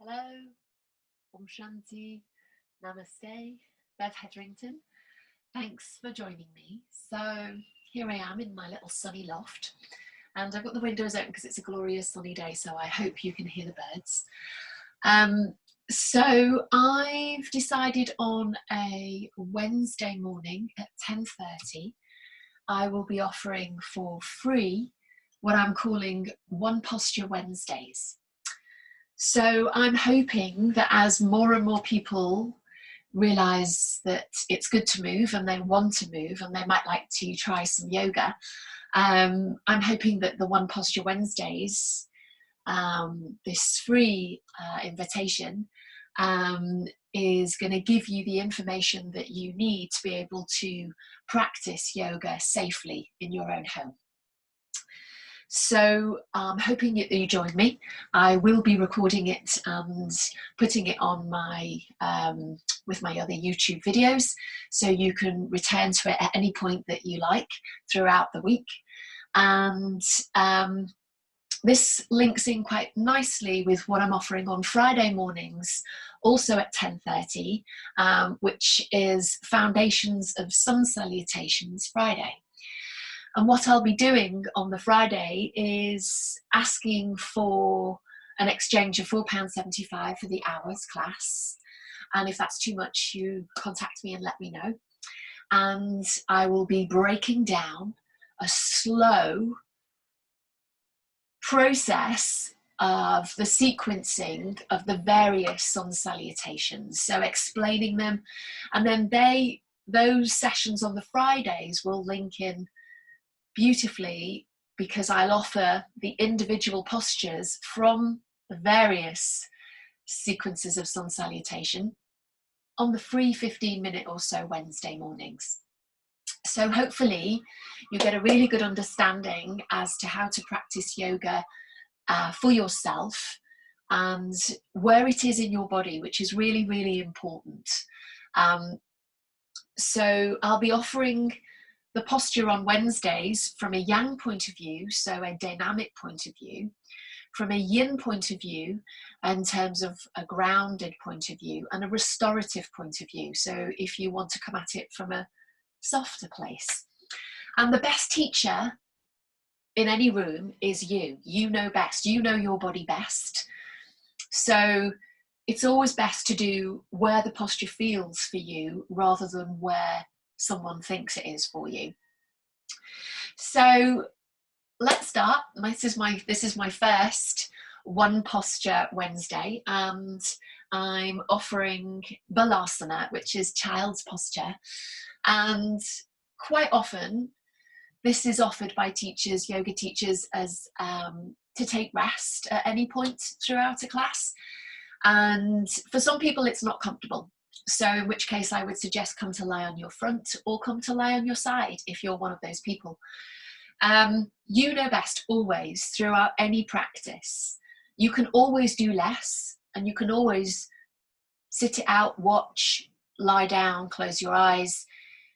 Hello, Om Shanti, Namaste, Bev Hedrington. Thanks for joining me. So here I am in my little sunny loft, and I've got the windows open because it's a glorious sunny day, so I hope you can hear the birds. So I've decided on a Wednesday morning at 10:30, I will be offering for free what I'm calling One Posture Wednesdays. So I'm hoping that as more and more people realize that it's good to move and they want to move and they might like to try some yoga, I'm hoping that the One Posture Wednesdays, this free invitation, is going to give you the information that you need to be able to practice yoga safely in your own home. So I'm hoping that you join me. I will be recording it and putting it on my with my other YouTube videos, so you can return to it at any point that you like throughout the week. And this links in quite nicely with what I'm offering on Friday mornings, also at 10:30, which is Foundations of Sun Salutations Friday. And what I'll be doing on the Friday is asking for an exchange of £4.75 for the hours class. And if that's too much, you contact me and let me know. And I will be breaking down a slow process of the sequencing of the various sun salutations. So explaining them. And then those sessions on the Fridays will link in beautifully, because I'll offer the individual postures from the various sequences of sun salutation on the free 15-minute or so Wednesday mornings. So hopefully you get a really good understanding as to how to practice yoga for yourself and where it is in your body, which is really, really important. So I'll be offering the posture on Wednesdays from a yang point of view, so a dynamic point of view, from a yin point of view in terms of a grounded point of view, and a restorative point of view, so if you want to come at it from a softer place. And the best teacher in any room is you. You know best. You know your body best. So it's always best to do where the posture feels for you rather than where someone thinks it is for you. So let's start. This is my first One Posture Wednesday, and I'm offering Balasana, which is child's posture. And quite often this is offered by teachers, yoga teachers, as to take rest at any point throughout a class. And for some people it's not comfortable. So in which case I would suggest come to lie on your front or come to lie on your side if you're one of those people. You know best always throughout any practice. You can always do less, and you can always sit it out, watch, lie down, close your eyes,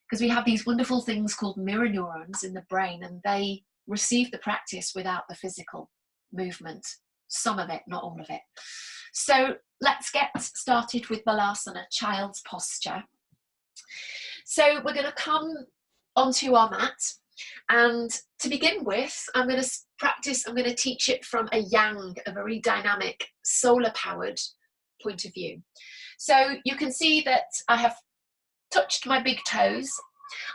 because we have these wonderful things called mirror neurons in the brain, and they receive the practice without the physical movement. Some of it, not all of it. So let's get started with Balasana, child's posture. So we're going to come onto our mat, and to begin with, I'm going to teach it from a yang, a very dynamic, solar-powered point of view. So you can see that I have touched my big toes.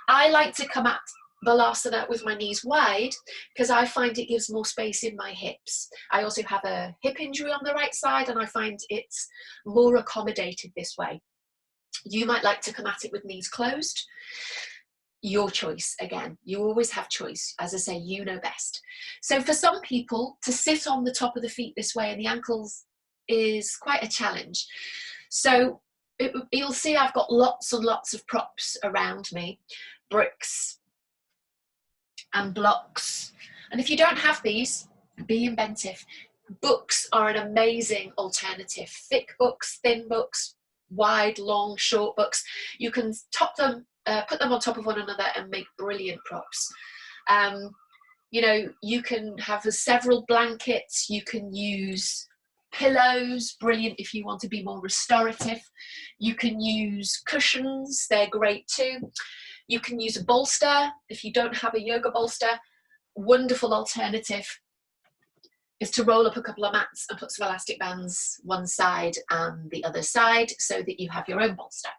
I like to come at Balasana with my knees wide because I find it gives more space in my hips. I also have a hip injury on the right side, and I find it's more accommodated this way. You might like to come at it with knees closed. Your choice. Again, you always have choice. As I say, you know best. So for some people, to sit on the top of the feet this way and the ankles is quite a challenge. So you'll see I've got lots and lots of props around me, bricks and blocks. And if you don't have these, be inventive. Books are an amazing alternative. Thick books, thin books, wide, long, short books. You can put them on top of one another and make brilliant props. You know, you can have several blankets. You can use Pillows, brilliant if you want to be more restorative. You can use cushions, they're great too. You can use a bolster if you don't have a yoga bolster. Wonderful alternative is to roll up a couple of mats and put some elastic bands one side and the other side so that you have your own bolster.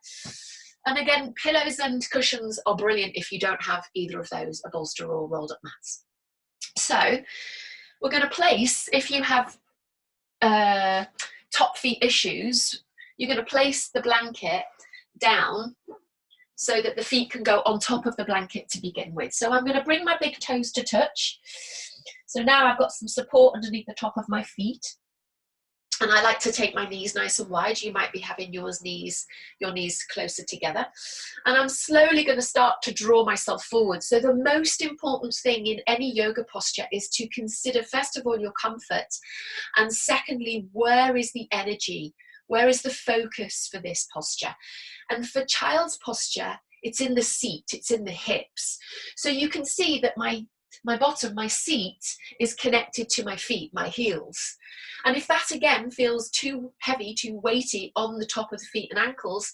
And again, pillows and cushions are brilliant if you don't have either of those, a bolster or rolled up mats. So we're going to place, if you have top feet issues, you're going to place the blanket down so that the feet can go on top of the blanket to begin with. So I'm going to bring my big toes to touch. So now I've got some support underneath the top of my feet. And I like to take my knees nice and wide. You might be having your knees closer together. And I'm slowly going to start to draw myself forward. So the most important thing in any yoga posture is to consider, first of all, your comfort. And secondly, where is the energy? Where is the focus for this posture? And for child's posture, it's in the seat, it's in the hips. So you can see that my bottom, my seat, is connected to my feet, my heels. And if that again feels too heavy, too weighty on the top of the feet and ankles,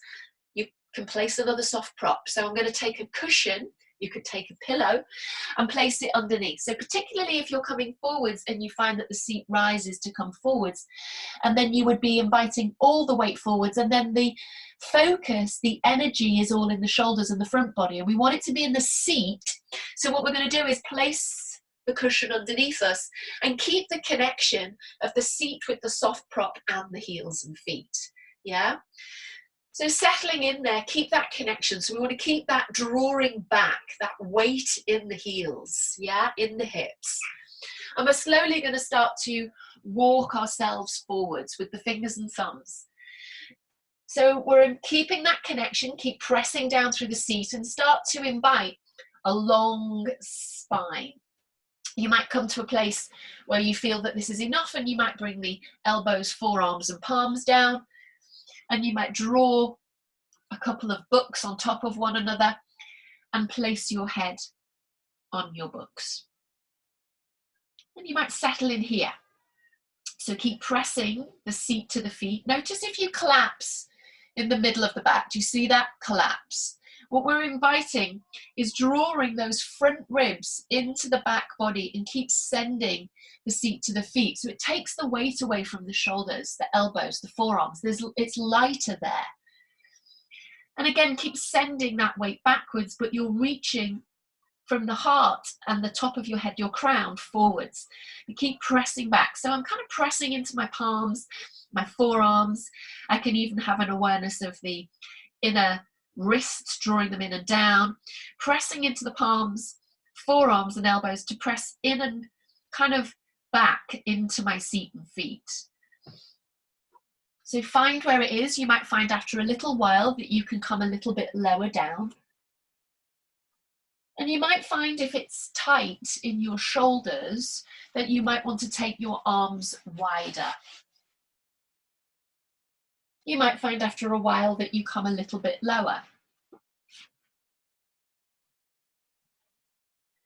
you can place another soft prop. So I'm going to take a cushion, you could take a pillow and place it underneath. So particularly if you're coming forwards and you find that the seat rises to come forwards, and then you would be inviting all the weight forwards, and then the focus, the energy is all in the shoulders and the front body, and we want it to be in the seat. So what we're going to do is place the cushion underneath us and keep the connection of the seat with the soft prop and the heels and feet. Yeah. So settling in there, keep that connection. So we want to keep that drawing back, that weight in the heels, yeah, in the hips. And we're slowly going to start to walk ourselves forwards with the fingers and thumbs. So we're keeping that connection, keep pressing down through the seat and start to invite a long spine. You might come to a place where you feel that this is enough, and you might bring the elbows, forearms and palms down, and you might draw a couple of books on top of one another and place your head on your books. And you might settle in here. So keep pressing the seat to the feet. Notice if you collapse in the middle of the back, do you see that collapse? What we're inviting is drawing those front ribs into the back body and keep sending the seat to the feet. So it takes the weight away from the shoulders, the elbows, the forearms. It's lighter there. And again, keep sending that weight backwards, but you're reaching from the heart and the top of your head, your crown, forwards. You keep pressing back. So I'm kind of pressing into my palms, my forearms. I can even have an awareness of the inner wrists, drawing them in and down, pressing into the palms, forearms and elbows to press in and kind of back into my seat and feet. So find where it is. You might find after a little while that you can come a little bit lower down. And you might find if it's tight in your shoulders that you might want to take your arms wider. You might find after a while that you come a little bit lower.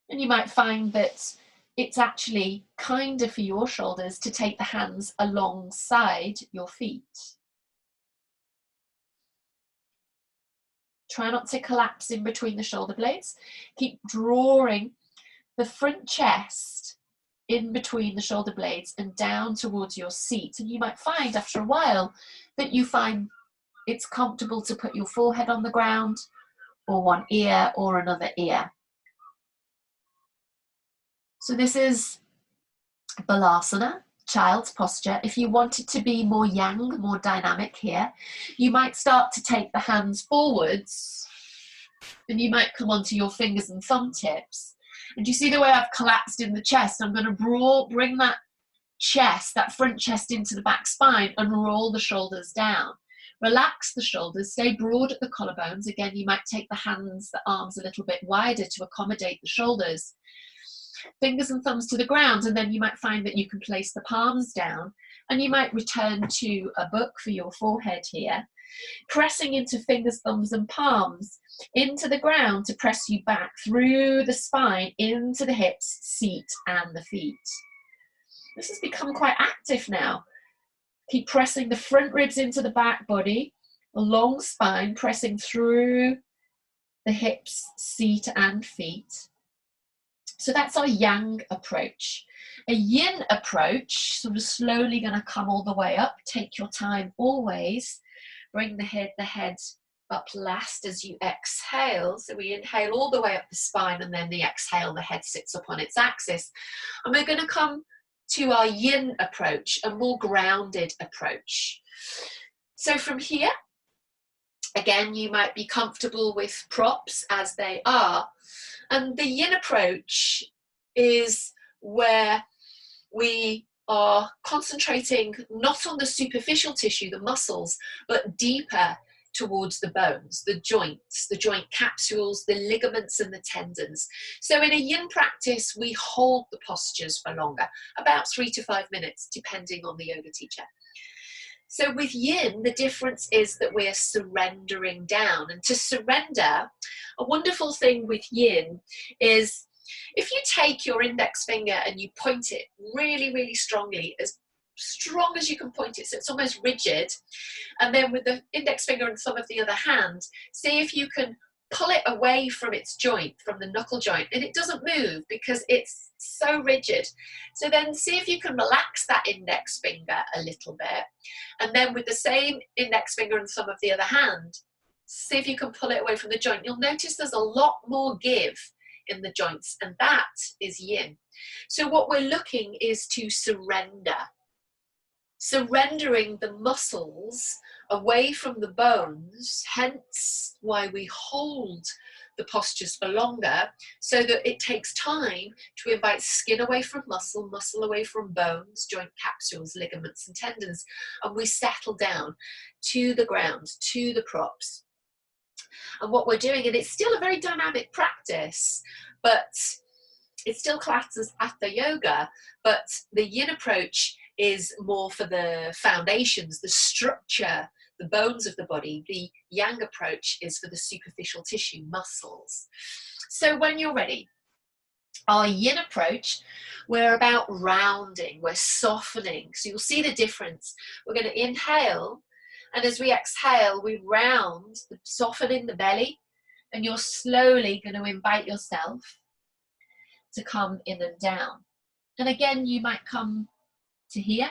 And you might find that it's actually kinder for your shoulders to take the hands alongside your feet. Try not to collapse in between the shoulder blades. Keep drawing the front chest in between the shoulder blades and down towards your seat. And you might find after a while that you find it's comfortable to put your forehead on the ground or one ear or another ear. So this is Balasana, child's posture. If you want it to be more yang, more dynamic here, you might start to take the hands forwards and you might come onto your fingers and thumb tips. And you see the way I've collapsed in the chest? I'm going to bring that chest, that front chest into the back spine and roll the shoulders down. Relax the shoulders, stay broad at the collarbones. Again, you might take the hands, the arms a little bit wider to accommodate the shoulders. Fingers and thumbs to the ground, and then you might find that you can place the palms down and you might return to a book for your forehead here, pressing into fingers, thumbs and palms into the ground to press you back through the spine into the hips, seat and the feet. This has become quite active now. Keep pressing the front ribs into the back body, a long spine, pressing through the hips, seat and feet. So that's our yang approach. A yin approach, sort of slowly going to come all the way up. Take your time always. Bring the head up last as you exhale. So we inhale all the way up the spine, and then the exhale, the head sits up on its axis. And we're going to come to our yin approach, a more grounded approach. So from here, again, you might be comfortable with props as they are. And the yin approach is where we are concentrating not on the superficial tissue, the muscles, but deeper towards the bones, the joints, the joint capsules, the ligaments and the tendons. So in a yin practice, we hold the postures for longer, about 3 to 5 minutes, depending on the yoga teacher. So with yin, the difference is that we're surrendering down. And to surrender, a wonderful thing with yin is if you take your index finger and you point it really, really strongly, as strong as you can point it, so it's almost rigid, and then with the index finger and thumb of the other hand, see if you can pull it away from its joint, from the knuckle joint, and it doesn't move because it's so rigid. So then see if you can relax that index finger a little bit, and then with the same index finger and thumb of the other hand, see if you can pull it away from the joint. You'll notice there's a lot more give in the joints, and that is yin. So what we're looking is to surrender. Surrendering the muscles away from the bones, hence why we hold the postures for longer, so that it takes time to invite skin away from muscle, muscle away from bones, joint capsules, ligaments and tendons, and we settle down to the ground, to the props. And what we're doing, and it's still a very dynamic practice, but it's still classed as Hatha yoga, but the yin approach is more for the foundations, the structure, the bones of the body. The yang approach is for the superficial tissue, muscles. So when you're ready, our yin approach, we're about rounding, we're softening. So you'll see the difference. We're going to inhale, and as we exhale, we round, softening the belly, and you're slowly going to invite yourself to come in and down. And again, you might come to here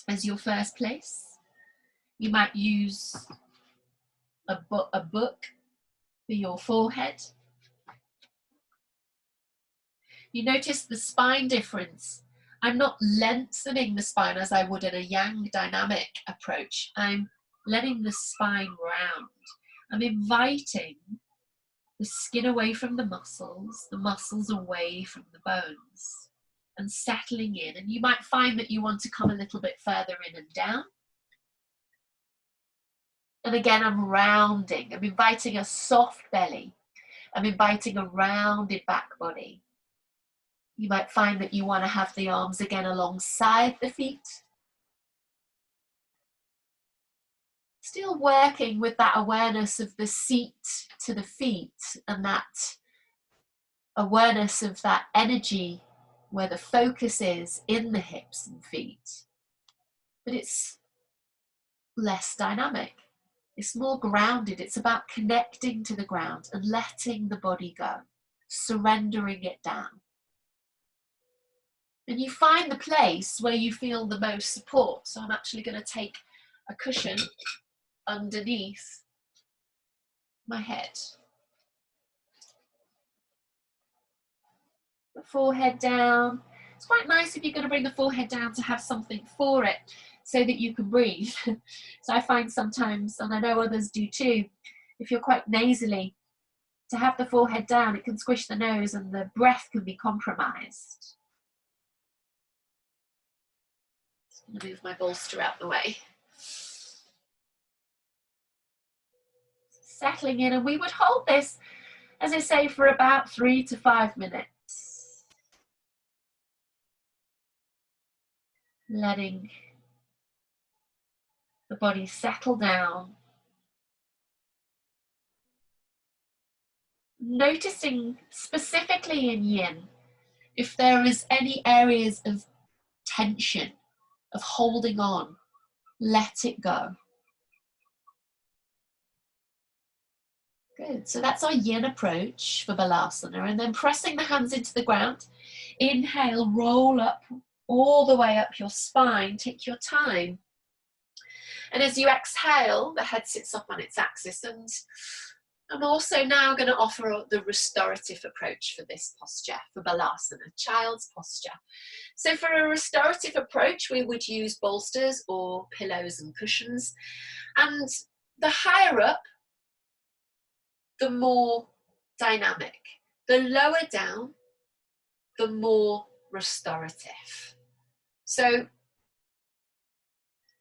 as your first place. You might use a book for your forehead. You notice the spine difference. I'm not lengthening the spine as I would in a yang dynamic approach. I'm letting the spine round. I'm inviting the skin away from the muscles away from the bones, and settling in. And you might find that you want to come a little bit further in and down. And again, I'm rounding. I'm inviting a soft belly. I'm inviting a rounded back body. You might find that you want to have the arms again alongside the feet. Still working with that awareness of the seat to the feet, and that awareness of that energy where the focus is in the hips and feet. But it's less dynamic. It's more grounded. It's about connecting to the ground and letting the body go, surrendering it down. And you find the place where you feel the most support. So I'm actually going to take a cushion underneath my head. The forehead down. It's quite nice if you're going to bring the forehead down to have something for it so that you can breathe. So I find sometimes, and I know others do too, if you're quite nasally, to have the forehead down, it can squish the nose and the breath can be compromised. Just going to move my bolster out the way. Settling in, and we would hold this, as I say, for about 3 to 5 minutes. Letting the body settle down. Noticing specifically in yin, if there is any areas of tension of holding on. Let it go. Good. So that's our yin approach for Balasana. And then pressing the hands into the ground. Inhale, roll up all the way up your spine. Take your time. And as you exhale, the head sits up on its axis. And I'm also now going to offer the restorative approach for this posture, for Balasana, child's posture. So for a restorative approach, we would use bolsters or pillows and cushions. And the higher up, the more dynamic. The lower down, the more restorative. So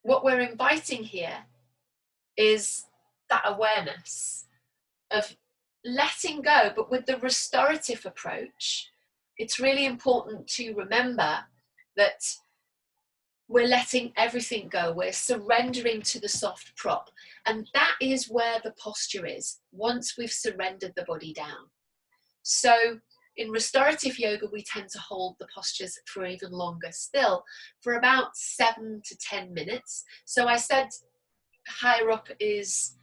what we're inviting here is that awareness of letting go, but with the restorative approach, it's really important to remember that we're letting everything go. We're surrendering to the soft prop. And that is where the posture is, once we've surrendered the body down. So in restorative yoga, we tend to hold the postures for even longer still, for about 7 to 10 minutes. So I said higher up is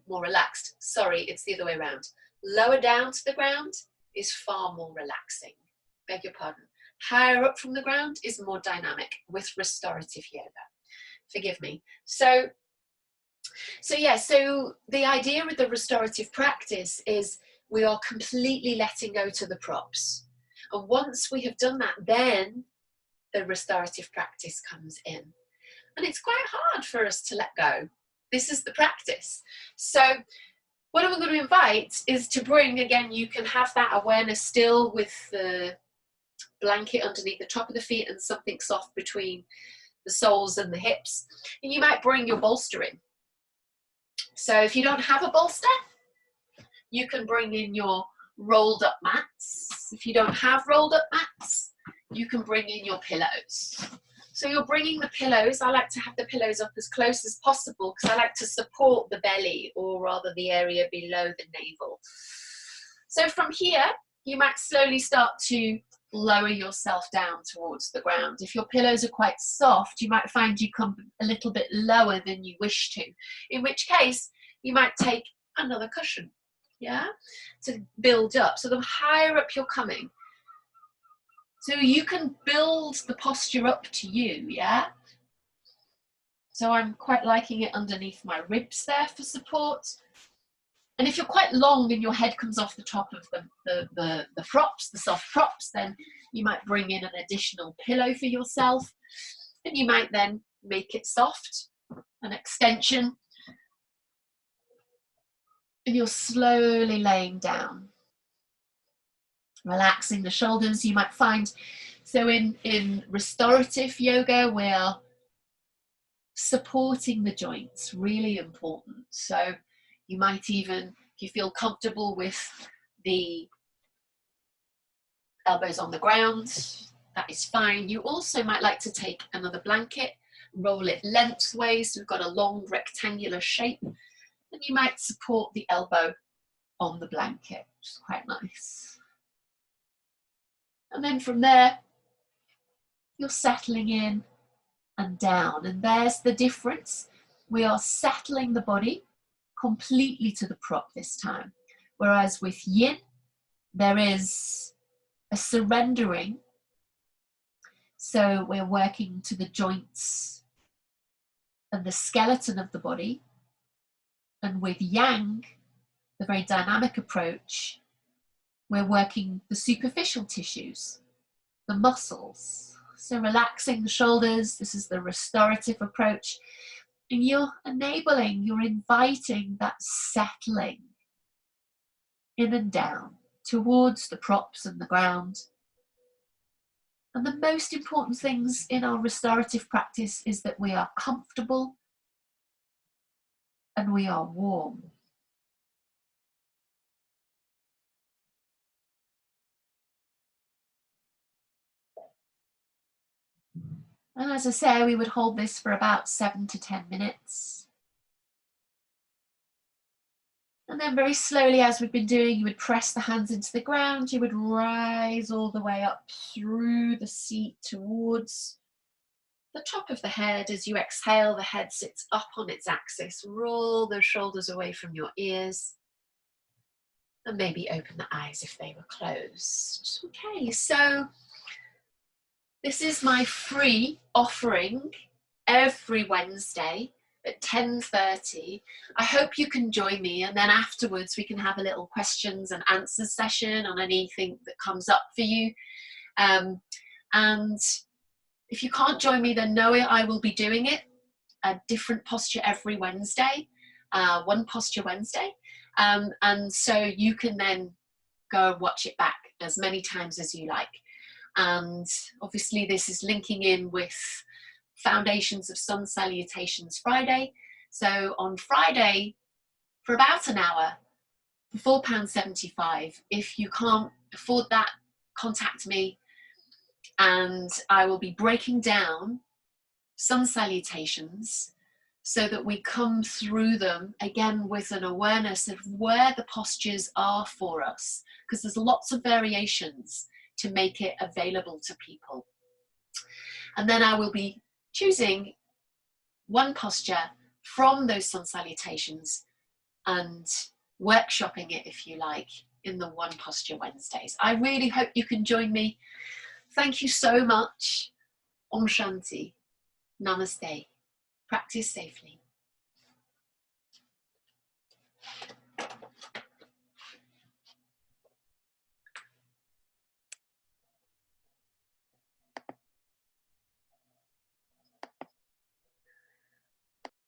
more relaxed. Sorry, it's the other way around. Lower down to the ground is far more relaxing. Beg your pardon. Higher up from the ground is more dynamic with restorative yoga. Forgive me. So the idea with the restorative practice is we are completely letting go to the props. And once we have done that, then the restorative practice comes in. And it's quite hard for us to let go. This is the practice. So what I'm going to invite is to bring, again, you can have that awareness still with the blanket underneath the top of the feet and something soft between the soles and the hips. And you might bring your bolster in. So if you don't have a bolster, you can bring in your rolled up mats. If you don't have rolled up mats, you can bring in your pillows. So you're bringing the pillows. I like to have the pillows up as close as possible because I like to support the belly, or rather the area below the navel. So from here, you might slowly start to lower yourself down towards the ground. If your pillows are quite soft, you might find you come a little bit lower than you wish to, in which case you might take another cushion, to build up. So the higher up you're coming, so you can build the posture up to you, So I'm quite liking it underneath my ribs there for support. And if you're quite long and your head comes off the top of the props, the soft props, then you might bring in an additional pillow for yourself. And you might then make it soft, an extension. And you're slowly laying down, relaxing the shoulders. You might find, so in restorative yoga, we're supporting the joints, really important. So you might even, if you feel comfortable with the elbows on the ground, that is fine. You also might like to take another blanket, roll it lengthways. We've got a long rectangular shape, and you might support the elbow on the blanket, which is quite nice. And then from there, you're settling in and down. And there's the difference. We are settling the body completely to the prop this time. Whereas with yin, there is a surrendering. So we're working to the joints and the skeleton of the body. And with yang, the very dynamic approach, we're working the superficial tissues, the muscles. So relaxing the shoulders, this is the restorative approach. And you're enabling, you're inviting that settling in and down towards the props and the ground. And the most important things in our restorative practice is that we are comfortable and we are warm. And as I say, we would hold this for about 7 to 10 minutes. And then very slowly, as we've been doing, you would press the hands into the ground. You would rise all the way up through the seat towards the top of the head. As you exhale, the head sits up on its axis. Roll the shoulders away from your ears. And maybe open the eyes if they were closed. Okay, so this is my free offering every Wednesday at 10:30. I hope you can join me, and then afterwards we can have a little questions and answers session on anything that comes up for you. And if you can't join me, then know it, I will be doing it, a different posture every Wednesday, one posture Wednesday. And so you can then go and watch it back as many times as you like. And obviously this is linking in with Foundations of Sun Salutations Friday. So on Friday, for about an hour, for £4.75. If you can't afford that, contact me, and I will be breaking down sun salutations so that we come through them again with an awareness of where the postures are for us, because there's lots of variations to make it available to people. And then I will be choosing one posture from those sun salutations and workshopping it, if you like, in the One Posture Wednesdays. I really hope you can join me. Thank you so much. Om Shanti. Namaste. Practice safely.